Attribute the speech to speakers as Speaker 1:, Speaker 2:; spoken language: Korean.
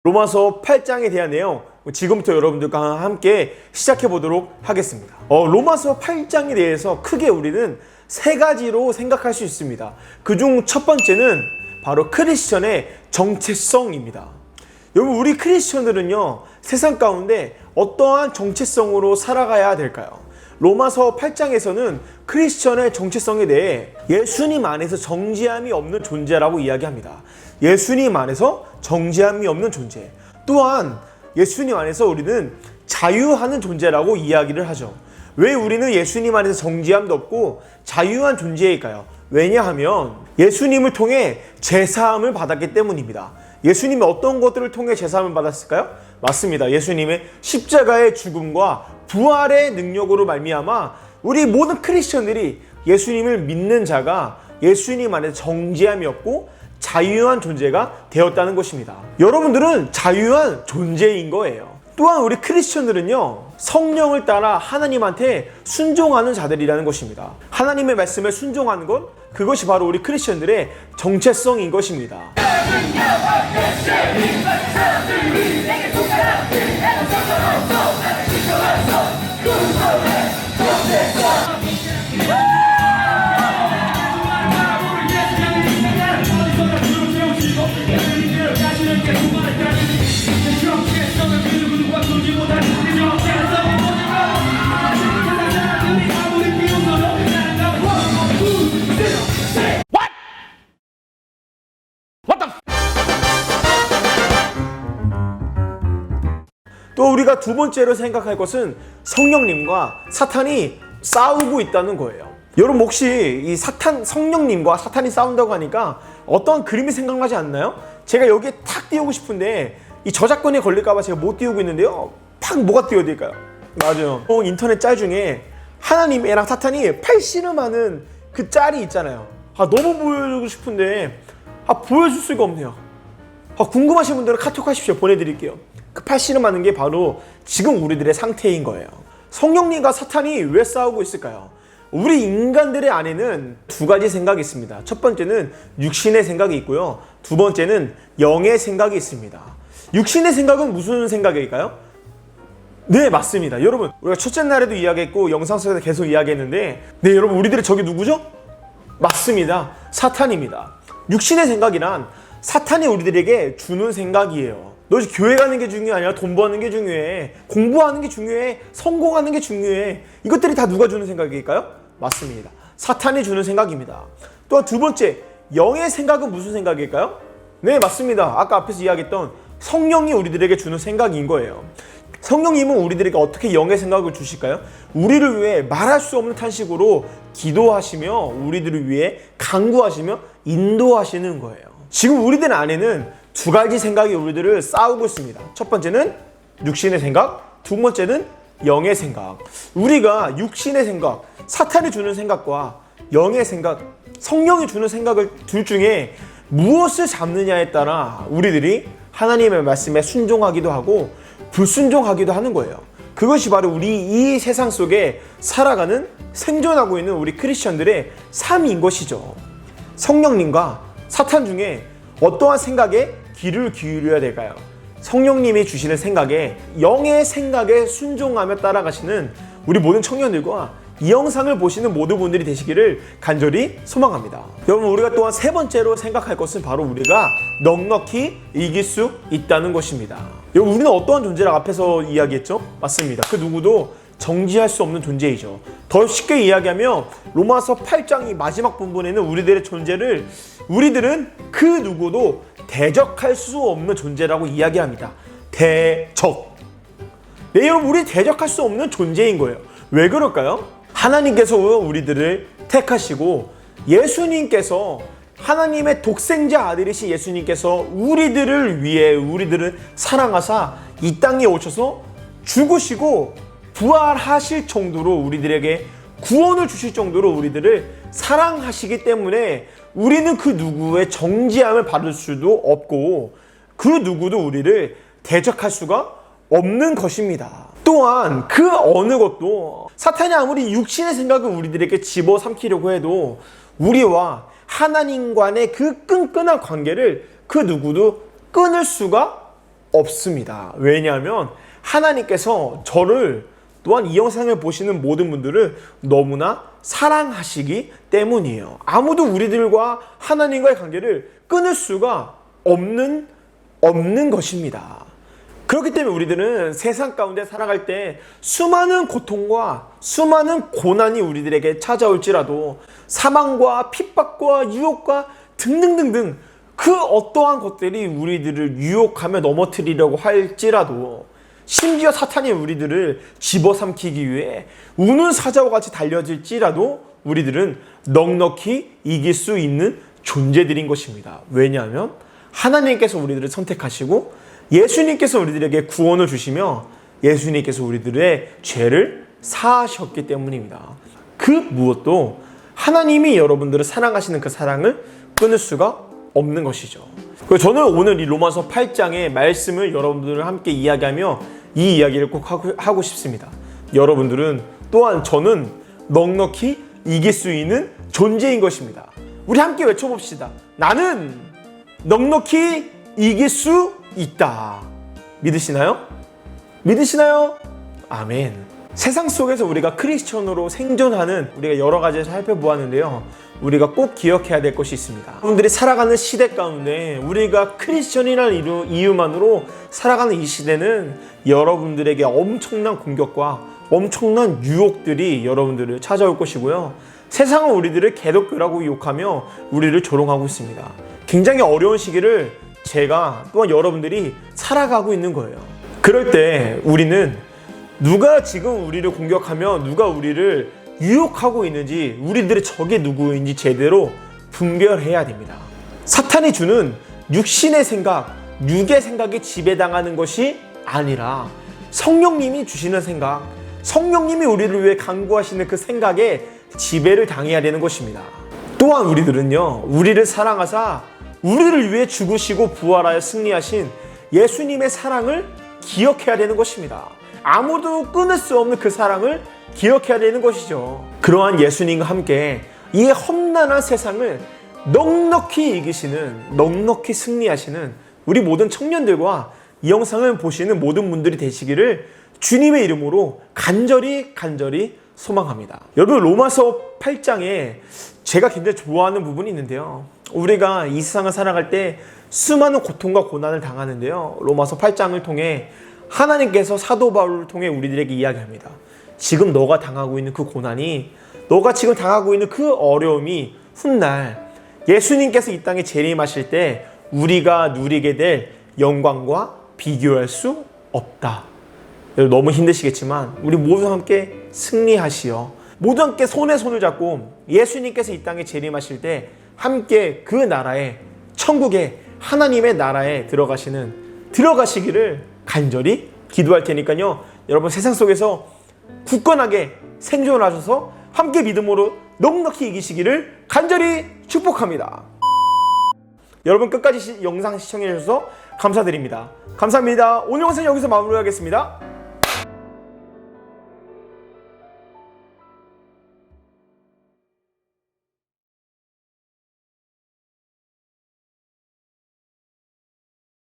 Speaker 1: 로마서 8장에 대한 내용 지금부터 여러분들과 함께 시작해 보도록 하겠습니다. 로마서 8장에 대해서 크게 우리는 세 가지로 생각할 수 있습니다. 그중 첫 번째는 바로 크리스천의 정체성입니다. 여러분, 우리 크리스천들은요, 세상 가운데 어떠한 정체성으로 살아가야 될까요? 로마서 8장에서는 크리스천의 정체성에 대해 예수님 안에서 정죄함이 없는 존재라고 이야기합니다. 예수님 안에서 정죄함이 없는 존재. 또한 예수님 안에서 우리는 자유하는 존재라고 이야기를 하죠. 왜 우리는 예수님 안에서 정죄함도 없고 자유한 존재일까요? 왜냐하면 예수님을 통해 제사함을 받았기 때문입니다. 예수님이 어떤 것들을 통해 제사함을 받았을까요? 맞습니다. 예수님의 십자가의 죽음과 부활의 능력으로 말미암아 우리 모든 크리스천들이 예수님을 믿는 자가 예수님 안에 정죄함이 없고 자유한 존재가 되었다는 것입니다. 여러분들은 자유한 존재인 거예요. 또한 우리 크리스천들은요, 성령을 따라 하나님한테 순종하는 자들이라는 것입니다. 하나님의 말씀에 순종하는 것, 그것이 바로 우리 크리스천들의 정체성인 것입니다. 또 우리가 두 번째로 생각할 것은 성령님과 사탄이 싸우고 있다는 거예요. 여러분, 혹시 이 성령님과 사탄이 싸운다고 하니까 어떠한 그림이 생각나지 않나요? 제가 여기에 탁 띄우고 싶은데 이 저작권에 걸릴까봐 제가 못 띄우고 있는데요. 팍 뭐가 띄워질까요? 맞아요. 인터넷 짤 중에 하나님이랑 사탄이 팔씨름하는 그 짤이 있잖아요. 너무 보여주고 싶은데 보여줄 수가 없네요. 궁금하신 분들은 카톡 하십시오. 보내드릴게요. 그 팔씨름하는 게 바로 지금 우리들의 상태인 거예요. 성령님과 사탄이 왜 싸우고 있을까요? 우리 인간들의 안에는 두 가지 생각이 있습니다. 첫 번째는 육신의 생각이 있고요. 두 번째는 영의 생각이 있습니다. 육신의 생각은 무슨 생각일까요? 네, 맞습니다. 여러분, 우리가 첫째 날에도 이야기했고 영상 속에서 계속 이야기했는데, 네, 여러분, 우리들의 적이 누구죠? 맞습니다. 사탄입니다. 육신의 생각이란 사탄이 우리들에게 주는 생각이에요. 너 교회 가는 게 중요해? 아니라 돈 버는 게 중요해? 공부하는 게 중요해? 성공하는 게 중요해? 이것들이 다 누가 주는 생각일까요? 맞습니다. 사탄이 주는 생각입니다. 또한 두 번째, 영의 생각은 무슨 생각일까요? 네, 맞습니다. 아까 앞에서 이야기했던 성령이 우리들에게 주는 생각인 거예요. 성령님은 우리들에게 어떻게 영의 생각을 주실까요? 우리를 위해 말할 수 없는 탄식으로 기도하시며 우리들을 위해 간구하시며 인도하시는 거예요. 지금 우리들 안에는 두 가지 생각이 우리들을 싸우고 있습니다. 첫 번째는 육신의 생각, 두 번째는 영의 생각. 우리가 육신의 생각, 사탄이 주는 생각과 영의 생각, 성령이 주는 생각을 둘 중에 무엇을 잡느냐에 따라 우리들이 하나님의 말씀에 순종하기도 하고 불순종하기도 하는 거예요. 그것이 바로 우리 이 세상 속에 살아가는, 생존하고 있는 우리 크리스천들의 삶인 것이죠. 성령님과 사탄 중에 어떠한 생각에 귀를 기울여야 될까요? 성령님이 주시는 생각에, 영의 생각에 순종하며 따라가시는 우리 모든 청년들과 이 영상을 보시는 모든 분들이 되시기를 간절히 소망합니다. 여러분, 우리가 또한 세 번째로 생각할 것은 바로 우리가 넉넉히 이길 수 있다는 것입니다. 여러분, 우리는 어떠한 존재라고 앞에서 이야기했죠? 맞습니다. 그 누구도 정지할 수 없는 존재이죠. 더 쉽게 이야기하면 로마서 8장 마지막 부분에는 우리들의 존재를 우리들은 그 누구도 대적할 수 없는 존재라고 이야기합니다. 대적. 네, 여러분, 우리 대적할 수 없는 존재인 거예요. 왜 그럴까요? 하나님께서 우리들을 택하시고 예수님께서, 하나님의 독생자 아들이신 예수님께서 우리들을 위해 우리들을 사랑하사 이 땅에 오셔서 죽으시고 부활하실 정도로 우리들에게 구원을 주실 정도로 우리들을 사랑하시기 때문에 우리는 그 누구의 정죄함을 받을 수도 없고 그 누구도 우리를 대적할 수가 없는 것입니다. 또한 그 어느 것도 사탄이 아무리 육신의 생각을 우리들에게 집어삼키려고 해도 우리와 하나님과의 그 끈끈한 관계를 그 누구도 끊을 수가 없습니다. 왜냐하면 하나님께서 저를 또한 이 영상을 보시는 모든 분들을 너무나 사랑하시기 때문이에요. 아무도 우리들과 하나님과의 관계를 끊을 수가 없는 것입니다. 그렇기 때문에 우리들은 세상 가운데 살아갈 때 수많은 고통과 수많은 고난이 우리들에게 찾아올지라도 사망과 핍박과 유혹과 등등등등 그 어떠한 것들이 우리들을 유혹하며 넘어뜨리려고 할지라도 심지어 사탄이 우리들을 집어삼키기 위해 우는 사자와 같이 달려질지라도 우리들은 넉넉히 이길 수 있는 존재들인 것입니다. 왜냐하면 하나님께서 우리들을 선택하시고 예수님께서 우리들에게 구원을 주시며 예수님께서 우리들의 죄를 사하셨기 때문입니다. 그 무엇도 하나님이 여러분들을 사랑하시는 그 사랑을 끊을 수가 없는 것이죠. 그래서 저는 오늘 이 로마서 8장의 말씀을 여러분들과 함께 이야기하며 이 이야기를 꼭 하고 싶습니다. 여러분들은 또한 저는 넉넉히 이길 수 있는 존재인 것입니다. 우리 함께 외쳐봅시다. 나는 넉넉히 이길 수 있다. 믿으시나요? 믿으시나요? 아멘. 세상 속에서 우리가 크리스천으로 생존하는 우리가 여러 가지를 살펴보았는데요. 우리가 꼭 기억해야 될 것이 있습니다. 여러분들이 살아가는 시대 가운데 우리가 크리스천이라는 이유만으로 살아가는 이 시대는 여러분들에게 엄청난 공격과 엄청난 유혹들이 여러분들을 찾아올 것이고요. 세상은 우리들을 개독교라고 욕하며 우리를 조롱하고 있습니다. 굉장히 어려운 시기를 제가 또한 여러분들이 살아가고 있는 거예요. 그럴 때 우리는 누가 지금 우리를 공격하며 누가 우리를 유혹하고 있는지 우리들의 적이 누구인지 제대로 분별해야 됩니다. 사탄이 주는 육신의 생각, 육의 생각에 지배당하는 것이 아니라 성령님이 주시는 생각, 성령님이 우리를 위해 간구하시는 그 생각에 지배를 당해야 되는 것입니다. 또한 우리들은요, 우리를 사랑하사 우리를 위해 죽으시고 부활하여 승리하신 예수님의 사랑을 기억해야 되는 것입니다. 아무도 끊을 수 없는 그 사랑을 기억해야 되는 것이죠. 그러한 예수님과 함께 이 험난한 세상을 넉넉히 이기시는, 넉넉히 승리하시는 우리 모든 청년들과 이 영상을 보시는 모든 분들이 되시기를 주님의 이름으로 간절히 소망합니다. 여러분, 로마서 8장에 제가 굉장히 좋아하는 부분이 있는데요. 우리가 이 세상을 살아갈 때 수많은 고통과 고난을 당하는데요. 로마서 8장을 통해 하나님께서 사도 바울을 통해 우리들에게 이야기합니다. 지금 너가 당하고 있는 그 고난이, 너가 지금 당하고 있는 그 어려움이 훗날 예수님께서 이 땅에 재림하실 때 우리가 누리게 될 영광과 비교할 수 없다. 너무 힘드시겠지만 우리 모두 함께 승리하시어 모두 함께 손에 손을 잡고 예수님께서 이 땅에 재림하실 때 함께 그 나라에, 천국의 하나님의 나라에 들어가시기를 간절히 기도할 테니까요. 여러분, 세상 속에서 굳건하게 생존하셔서 함께 믿음으로 넉넉히 이기시기를 간절히 축복합니다. 여러분, 끝까지 영상 시청해 주셔서 감사드립니다. 감사합니다. 오늘 영상 여기서 마무리하겠습니다.